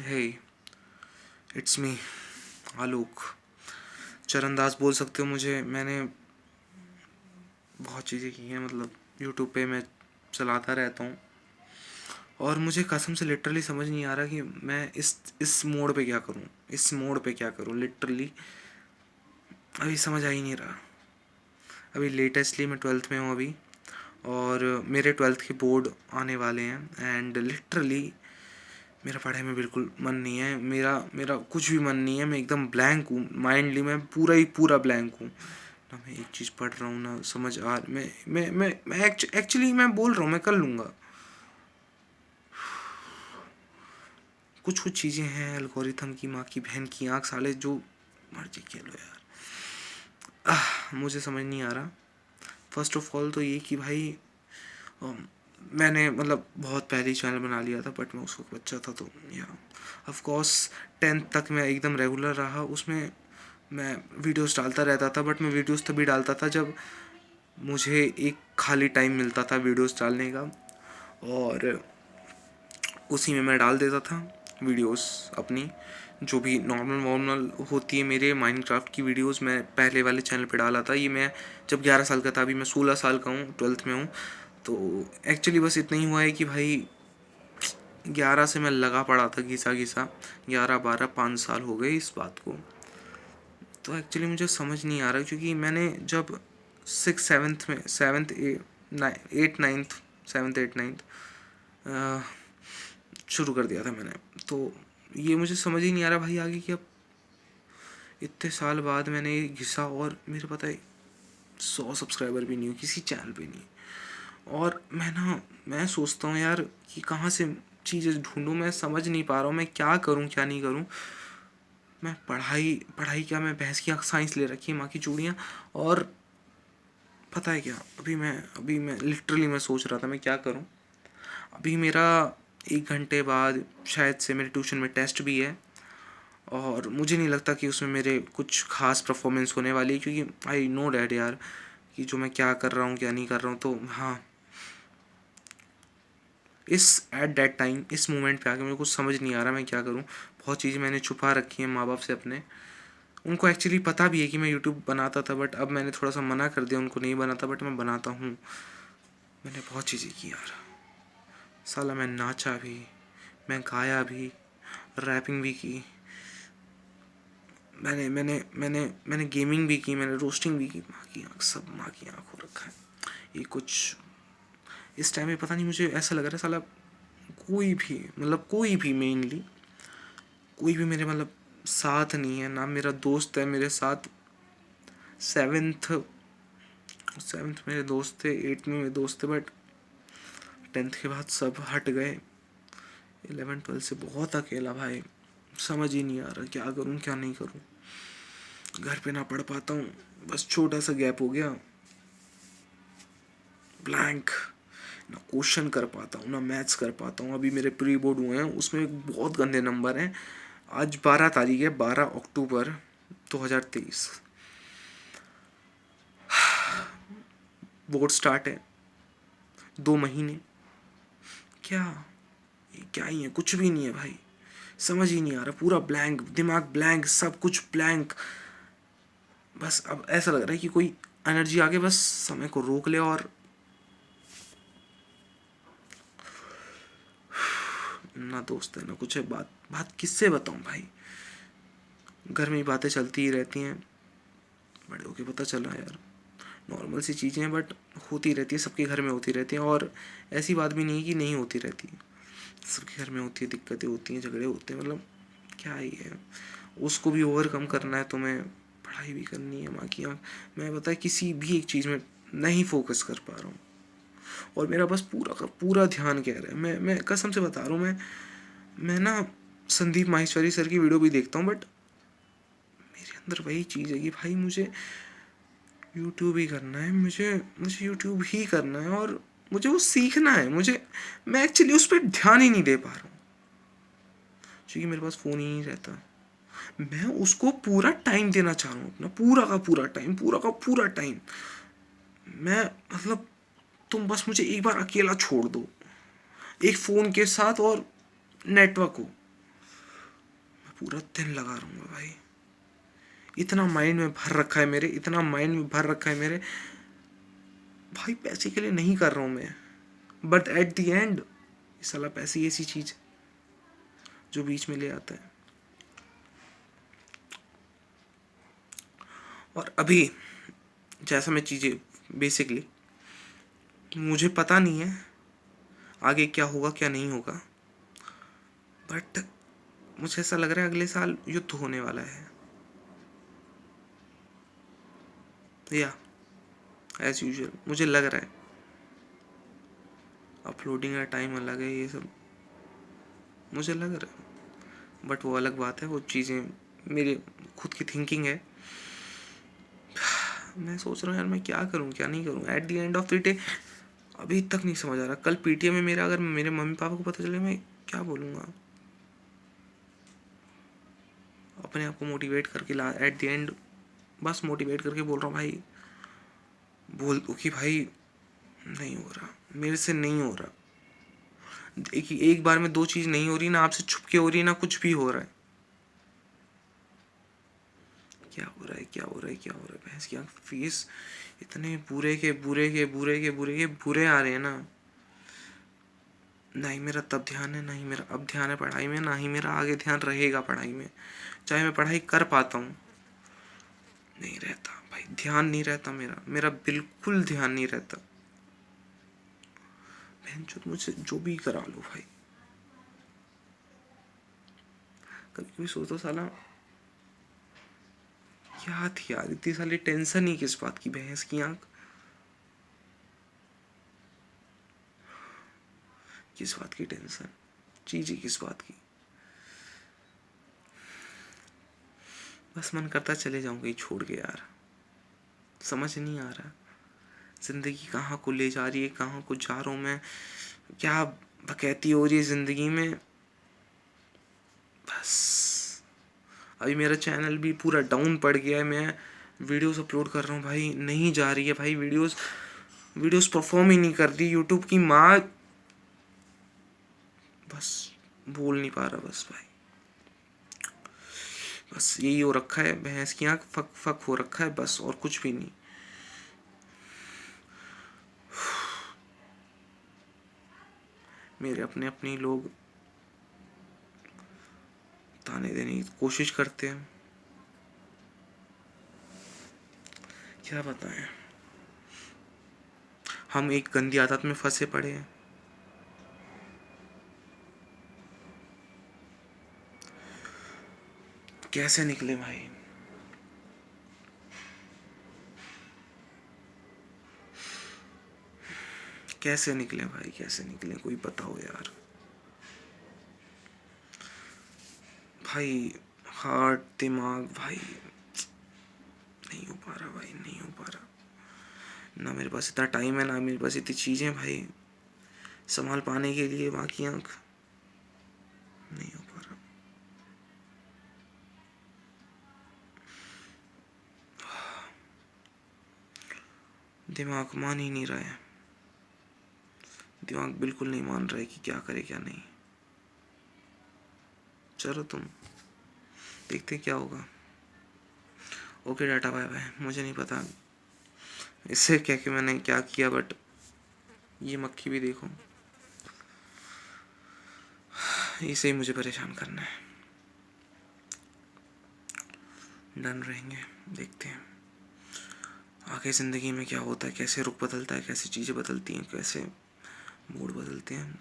Hey, it's me आलोक। चरणदास बोल सकते हो मुझे। मैंने बहुत चीज़ें की हैं, मतलब यूट्यूब पे मैं चलाता रहता हूँ और मुझे कसम से लिटरली समझ नहीं आ रहा कि मैं इस मोड़ पे क्या करूँ, इस मोड़ पे क्या करूँ। लिटरली अभी समझ आ ही नहीं रहा। अभी लेटेस्टली मैं 12th में हूँ अभी, और मेरे 12th के बोर्ड आने वाले हैं एंड लिटरली मेरा पढ़ाई में बिल्कुल मन नहीं है। मेरा मेरा कुछ भी मन नहीं है। मैं एकदम ब्लैंक हूँ, माइंडली मैं पूरा ही पूरा ब्लैंक हूँ। ना मैं एक चीज़ पढ़ रहा हूँ, ना समझ आ मैं एक्चुअली मैं बोल रहा हूँ मैं कर लूँगा। कुछ कुछ चीज़ें हैं एल्गोरिथम की माँ की बहन की आँख साले, जो मर्जी कह लो यार। मुझे समझ नहीं आ रहा। फर्स्ट ऑफ ऑल तो ये कि भाई मैंने मतलब बहुत पहले ही चैनल बना लिया था, बट मैं उस वक्त बच्चा था तो या ऑफ कोर्स 10th तक मैं एकदम रेगुलर रहा। उसमें मैं वीडियोस डालता रहता था, बट मैं वीडियोस तभी डालता था जब मुझे एक खाली टाइम मिलता था वीडियोस डालने का, और उसी में मैं डाल देता था वीडियोस अपनी, जो भी नॉर्मल होती है। मेरे माइनक्राफ्ट की वीडियोस मैं पहले वाले चैनल पे डाला था। ये मैं जब 11 साल का था, अभी मैं 16 साल का हूँ, 12th में हूँ। तो एक्चुअली बस इतना ही हुआ है कि भाई 11 से मैं लगा पड़ा था घिसा घिसा। 11 12 5 साल हो गए इस बात को। तो एक्चुअली मुझे समझ नहीं आ रहा, क्योंकि मैंने जब 6 7th में 7th 8 9th 7th 8 9th शुरू कर दिया था मैंने। तो ये मुझे समझ ही नहीं आ रहा भाई आगे कि अब इतने साल बाद मैंने घिसा, और मेरे पता है 100 सब्सक्राइबर भी नहीं हो किसी चैनल पे नहीं। और मैं सोचता हूँ यार कि कहाँ से चीज़ें ढूंढूं। मैं समझ नहीं पा रहा हूँ मैं क्या करूँ क्या नहीं करूँ। मैं पढ़ाई पढ़ाई क्या, मैं भैंस की साइंस ले रखी है, माँ की चूड़ियाँ। और पता है क्या, अभी मैं लिटरली मैं सोच रहा था मैं क्या करूँ। अभी मेरा 1 घंटे बाद शायद से मेरे ट्यूशन में टेस्ट भी है, और मुझे नहीं लगता कि उसमें मेरे कुछ खास परफॉर्मेंस होने वाली है, क्योंकि आई नो डैड यार कि जो मैं क्या कर रहा हूँ क्या नहीं कर रहा हूँ। तो हाँ, इस एट दैट टाइम इस मोमेंट पे आके मुझे कुछ समझ नहीं आ रहा मैं क्या करूँ। बहुत चीज़ें मैंने छुपा रखी हैं माँ बाप से अपने। उनको एक्चुअली पता भी है कि मैं यूट्यूब बनाता था, बट अब मैंने थोड़ा सा मना कर दिया, उनको नहीं बनाता, बट मैं बनाता हूँ। मैंने बहुत चीज़ें की यार साला। मैं नाचा भी, मैं गाया भी, रैपिंग भी की, मैंने गेमिंग भी की, मैंने रोस्टिंग भी की। माँ की आँख, सब माँ की आँख हो रखा है। ये कुछ इस टाइम में पता नहीं, मुझे ऐसा लग रहा है साला कोई भी, मतलब कोई भी मेनली कोई भी मेरे मतलब साथ नहीं है ना। मेरा दोस्त है मेरे साथ। 7th 7th मेरे दोस्त थे, 8th में मेरे दोस्त थे, बट 10th के बाद सब हट गए। 11 12 से बहुत अकेला भाई। समझ ही नहीं आ रहा क्या करूँ क्या नहीं करूँ। घर पे ना पढ़ पाता हूँ, बस छोटा सा गैप हो गया, ब्लैंक। ना क्वेश्चन कर पाता हूँ ना मैथ्स कर पाता हूँ। अभी मेरे प्री बोर्ड हुए हैं, उसमें बहुत गंदे नंबर हैं। आज 12 तारीख है, 12 अक्टूबर 2023। बोर्ड स्टार्ट है, 2 महीने। क्या ये क्या ही है, कुछ भी नहीं है भाई। समझ ही नहीं आ रहा, पूरा ब्लैंक, दिमाग ब्लैंक, सब कुछ ब्लैंक। बस अब ऐसा लग रहा है कि कोई एनर्जी आके बस समय को रोक ले। और ना दोस्त है ना कुछ है। बात बात किससे बताऊं भाई। घर में ही बातें चलती ही रहती हैं। बड़े होके पता चला यार, नॉर्मल सी चीज़ें हैं, बट होती रहती है, सबके घर में होती रहती हैं। और ऐसी बात भी नहीं है कि नहीं होती रहती है, सबके घर में होती है, दिक्कतें होती हैं, झगड़े होते हैं। मतलब क्या ही है, उसको भी ओवरकम करना है, तो मैं पढ़ाई भी करनी है। माँ की आँख, मैं बताया किसी भी एक चीज़ में नहीं फोकस कर पा रहा हूँ। और मेरा बस पूरा का पूरा ध्यान कह रहा है, मैं कसम से बता रहा हूँ, मैं ना संदीप माहेश्वरी सर की वीडियो भी देखता हूँ, बट मेरे अंदर वही चीज़ है कि भाई मुझे यूट्यूब ही करना है, मुझे मुझे यूट्यूब ही करना है, और मुझे वो सीखना है। मैं एक्चुअली उस पर ध्यान ही नहीं दे पा रहा हूँ, क्योंकि मेरे पास फ़ोन ही नहीं रहता। मैं उसको पूरा टाइम देना चाह रहा हूँ, अपना पूरा का पूरा टाइम, पूरा का पूरा टाइम। मैं मतलब तुम बस मुझे एक बार अकेला छोड़ दो, एक फ़ोन के साथ और नेटवर्क हो, मैं पूरा दिन लगा रहूँगा भाई। इतना माइंड में भर रखा है मेरे, इतना माइंड में भर रखा है मेरे भाई, पैसे के लिए नहीं कर रहा हूँ मैं, बट एट द एंड साला पैसे ऐसी चीज़ जो बीच में ले आता है। और अभी जैसा मैं चीज़ें बेसिकली, मुझे पता नहीं है आगे क्या होगा क्या नहीं होगा, बट मुझे ऐसा लग रहा है अगले साल युद्ध होने वाला है, या एज यूजुअल मुझे लग रहा है। अपलोडिंग का टाइम अलग है, ये सब मुझे लग रहा है, बट वो अलग बात है, वो चीज़ें मेरी खुद की थिंकिंग है। मैं सोच रहा हूँ यार मैं क्या करूँ क्या नहीं करूँ, at the end of the day अभी तक नहीं समझ आ रहा। कल पीटीएम में मेरा, अगर मेरे मम्मी पापा को पता चले, मैं क्या बोलूँगा? अपने आप को मोटिवेट करके ला, एट द एंड बस मोटिवेट करके बोल रहा हूँ भाई, बोल दो कि भाई नहीं हो रहा, मेरे से नहीं हो रहा। एक बार में दो चीज़ नहीं हो रही, ना आपसे छुप के हो रही, ना कुछ भी हो रहा है। क्या हो रहा है क्या हो रहा है क्या हो रहा है? भैंस की आँख, फेस इतने बुरे के बुरे के बुरे के बुरे के बुरे आ रहे हैं ना, ना ही मेरा तब ध्यान है, ना ही मेरा अब ध्यान है पढ़ाई में, ना ही मेरा आगे ध्यान रहेगा पढ़ाई में। चाहे मैं पढ़ाई कर पाता हूँ, नहीं रहता भाई, ध्यान नहीं रहता मेरा, मेरा बिल्कुल ध्यान नहीं रहता। बहन चोद मुझसे जो भी करा लो भाई। कभी कभी सोचो साला क्या थी यार, इतनी साली टेंशन ही किस बात की? भैंस की आंख, किस बात की टेंशन? चीज ही किस बात की? बस मन करता चले जाऊं कहीं छोड़ के यार, समझ नहीं आ रहा जिंदगी कहाँ को ले जा रही है, कहाँ को जा रहा हूँ मैं, क्या बकैती हो रही है जिंदगी में। बस अभी मेरा चैनल भी पूरा डाउन पड़ गया है, मैं वीडियोस अपलोड कर रहा हूँ भाई, नहीं जा रही है भाई वीडियोस, वीडियोस परफॉर्म ही नहीं कर रही। यूट्यूब की माँ, बस बोल नहीं पा रहा बस भाई, बस यही हो रखा है। भैंस की आँख फक फक हो रखा है बस, और कुछ भी नहीं। मेरे अपने अपने लोग ताने देने की कोशिश करते हैं, क्या बताएं। हम एक गंदी आदत में फंसे पड़े हैं। कैसे निकले भाई? कैसे निकले भाई, कैसे निकले? कोई बताओ यार भाई। हार्ट दिमाग भाई, नहीं हो पा रहा भाई, नहीं हो पा रहा। ना मेरे पास इतना टाइम है, ना मेरे पास इतनी चीज़ें भाई संभाल पाने के लिए। बाकी आँख नहीं हो पा रहा। दिमाग मान ही नहीं रहा है, दिमाग बिल्कुल नहीं मान रहा है कि क्या करे क्या नहीं। चलो तुम देखते क्या होगा। ओके डाटा, बाय बाय। मुझे नहीं पता इससे क्या कि मैंने क्या किया, बट ये मक्खी भी देखो, इसे ही मुझे परेशान करना है। डन रहेंगे, देखते हैं आगे ज़िंदगी में क्या होता है, कैसे रुख बदलता है, कैसे चीज़ें बदलती हैं, कैसे मूड बदलते हैं।